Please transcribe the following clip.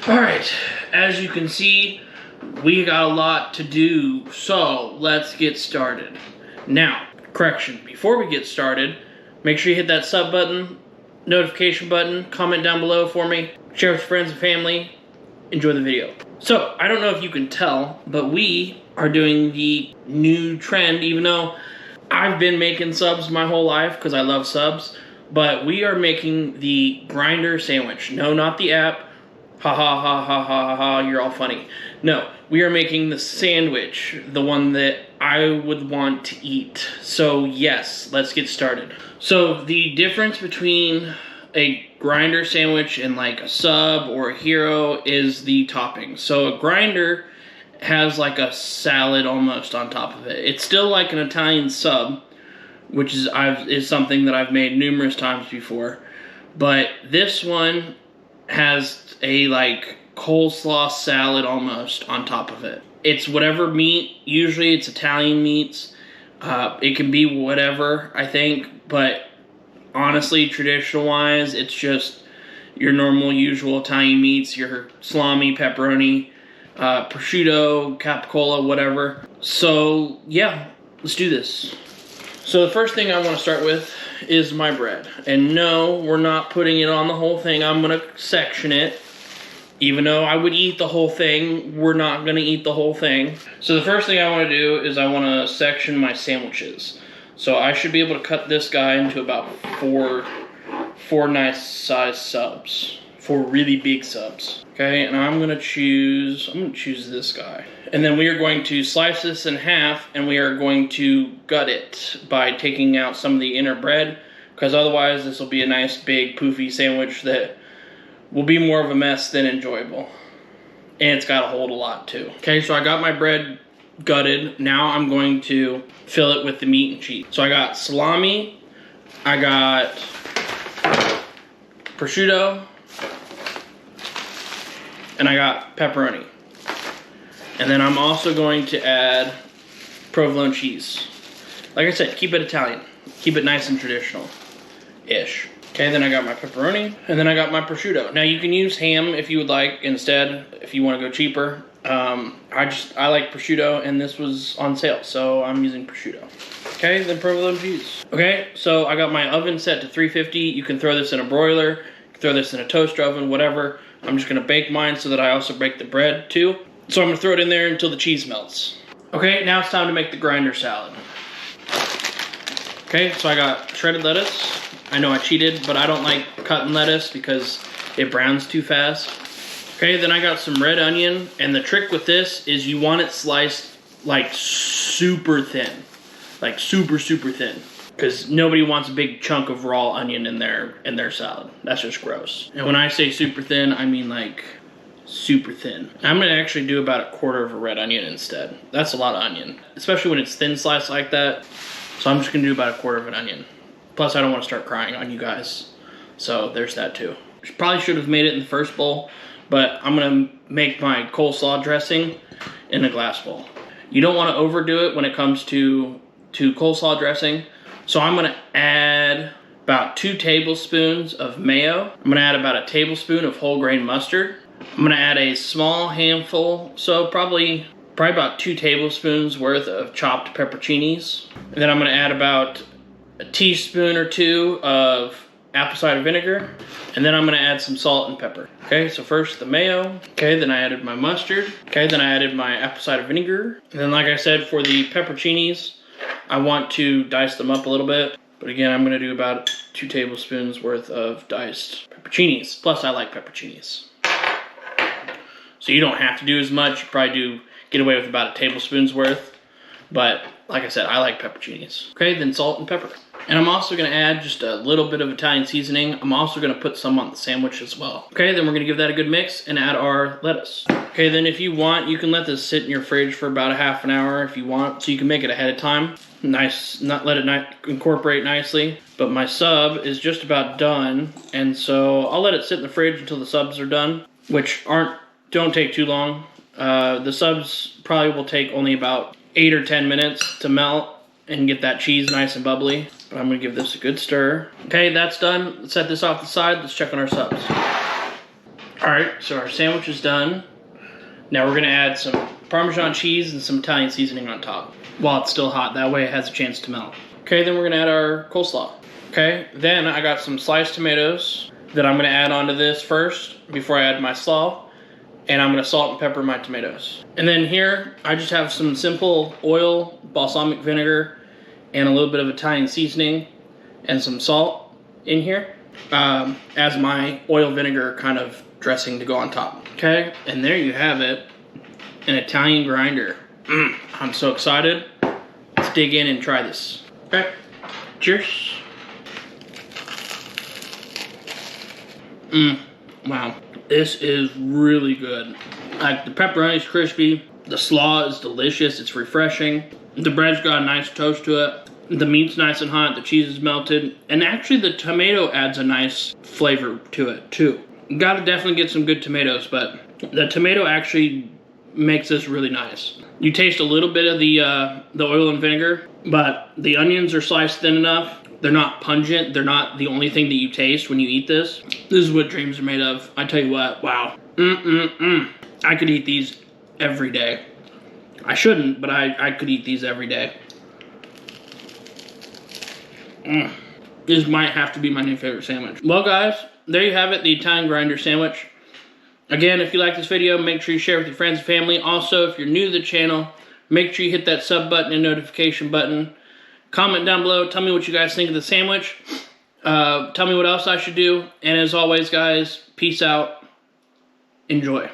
Alright, as you can see, we got a lot to do, so let's get started. Now, correction, before we get started, make sure you hit that sub button, notification button, comment down below for me, share with your friends and family, enjoy the video. So, I don't know if you can tell, but we are doing the new trend, even though I've been making subs my whole life because I love subs, but we are making the grinder sandwich. No, not the app. Ha ha ha ha ha ha ha, you're all funny. No, we are making the sandwich, the one that I would want to eat. So yes, let's get started. So the difference between a grinder sandwich and like a sub or a hero is the topping. So a grinder has like a salad almost on top of it. It's still like an Italian sub, which is something that I've made numerous times before. But this one has a like coleslaw salad almost on top of it. It's whatever meat, usually it's Italian meats. It can be whatever, I think, but honestly, traditional wise, it's just your normal, usual Italian meats, your salami, pepperoni, prosciutto, capicola, whatever. So yeah, let's do this. So the first thing I want to start with is my bread. And no, we're not putting it on the whole thing. I'm going to section it. Even though I would eat the whole thing, we're not going to eat the whole thing. So the first thing I want to do is I want to section my sandwiches. So I should be able to cut this guy into about four nice size subs. 4 really big subs. Okay, and I'm going to choose this guy. And then we are going to slice this in half, and we are going to gut it by taking out some of the inner bread, because otherwise this will be a nice big poofy sandwich that will be more of a mess than enjoyable. And it's got to hold a lot too. Okay, so I got my bread gutted. Now I'm going to fill it with the meat and cheese. So I got salami, I got prosciutto, and I got pepperoni. And then I'm also going to add provolone cheese. Like I said, keep it Italian. Keep it nice and traditional-ish. Okay, then I got my pepperoni, and then I got my prosciutto. Now you can use ham if you would like instead, if you want to go cheaper. I like prosciutto, and this was on sale, so I'm using prosciutto. Okay, then provolone cheese. Okay, so I got my oven set to 350. You can throw this in a broiler, you can throw this in a toaster oven, whatever. I'm just gonna bake mine so that I also bake the bread too. So I'm gonna throw it in there until the cheese melts. Okay, now it's time to make the grinder salad. Okay, so I got shredded lettuce. I know I cheated, but I don't like cutting lettuce because it browns too fast. Okay, then I got some red onion, and the trick with this is you want it sliced like super thin. Like super, super thin. Because nobody wants a big chunk of raw onion in their salad. That's just gross. And when I say super thin, I mean like super thin. I'm gonna actually do about 1/4 of a red onion instead. That's a lot of onion, especially when it's thin sliced like that. So I'm just gonna do about 1/4 of an onion. Plus I don't wanna start crying on you guys. So there's that too. Probably should have made it in the first bowl, but I'm gonna make my coleslaw dressing in a glass bowl. You don't wanna overdo it when it comes to coleslaw dressing. So I'm gonna add about 2 tablespoons of mayo. I'm gonna add about 1 tablespoon of whole grain mustard. I'm gonna add a small handful, so probably about 2 tablespoons worth of chopped pepperoncinis. And then I'm gonna add about 1 teaspoon or 2 of apple cider vinegar. And then I'm gonna add some salt and pepper. Okay, so first the mayo. Okay, then I added my mustard. Okay, then I added my apple cider vinegar. And then like I said, for the pepperoncinis, I want to dice them up a little bit. But again, I'm gonna do about 2 tablespoons worth of diced pepperoncinis. Plus I like pepperoncinis. So you don't have to do as much. You probably get away with about 1 tablespoon's worth. But like I said, I like pepperoncinis. Okay, then salt and pepper. And I'm also gonna add just a little bit of Italian seasoning. I'm also gonna put some on the sandwich as well. Okay, then we're gonna give that a good mix and add our lettuce. Okay, then if you want, you can let this sit in your fridge for about 1/2 hour if you want, so you can make it ahead of time. Nice, let it incorporate nicely. But my sub is just about done, and so I'll let it sit in the fridge until the subs are done, which don't take too long. The subs probably will take only about 8 or 10 minutes to melt and get that cheese nice and bubbly. But I'm gonna give this a good stir. Okay, that's done. Let's set this off the side. Let's check on our subs. All right, so our sandwich is done. Now we're gonna add some Parmesan cheese and some Italian seasoning on top while it's still hot. That way it has a chance to melt. Okay, then we're gonna add our coleslaw. Okay, then I got some sliced tomatoes that I'm gonna add onto this first before I add my slaw. And I'm gonna salt and pepper my tomatoes. And then here, I just have some simple oil, balsamic vinegar, and a little bit of Italian seasoning and some salt in here as my oil vinegar kind of dressing to go on top. Okay, and there you have it, an Italian grinder. I'm so excited. Let's dig in and try this. Okay, cheers. Wow, this is really good. Like, the pepperoni's crispy, the slaw is delicious, it's refreshing. The bread's got a nice toast to it. The meat's nice and hot, the cheese is melted, and actually the tomato adds a nice flavor to it too. You gotta definitely get some good tomatoes, but the tomato actually makes this really nice. You taste a little bit of the oil and vinegar, but the onions are sliced thin enough. They're not pungent. They're not the only thing that you taste when you eat this. This is what dreams are made of. I tell you what, wow. I could eat these every day. I shouldn't, but I could eat these every day. This might have to be my new favorite sandwich. Well, guys, there you have it, the Italian grinder sandwich. Again, if you like this video, make sure you share with your friends and family. Also, if you're new to the channel, make sure you hit that sub button and notification button. Comment down below. Tell me what you guys think of the sandwich. Tell me what else I should do. And as always, guys, peace out. Enjoy.